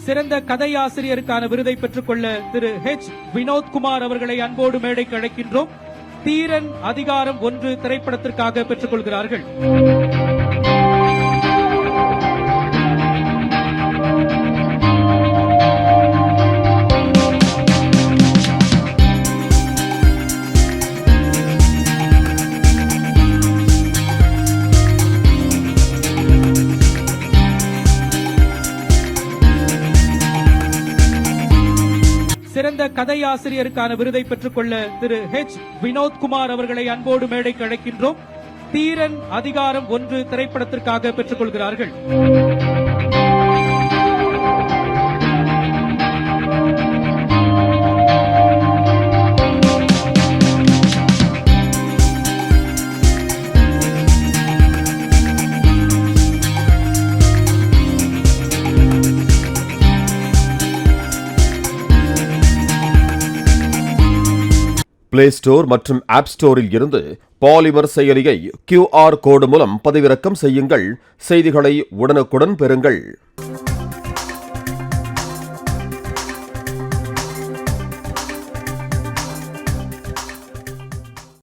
சிறந்த கதையாசிரியருக்கான விருதை பெற்றுக்கொள்ள திரு H. வினோத்குமார் அவர்களை அன்போடு மேடைக்கு அழைக்கின்றோம். தீரன் அதிகாரம் 1 திரைப்படத்திற்காக பெற்றுக்கொள்கிறார்கள். சிறந்த கதையாசிரியருக்கான விருதை பெற்றுக்கொள்ள திரு H. வினோத்குமார் அவர்களை அன்போடு மேடைக்கு அழைக்கின்றோம். தீரன் அதிகாரம் 1 திரைப்படத்திற்காக பெற்றுக்கொள்கிறார்கள். பிளே ஸ்டோர் மற்றும் ஆப் ஸ்டோரில் இருந்து பாலிமர் செயலியை QR கோடு மூலம் பதிவிறக்கம் செய்யுங்கள். செய்திகளை உடனுக்குடன் பெறுங்கள்.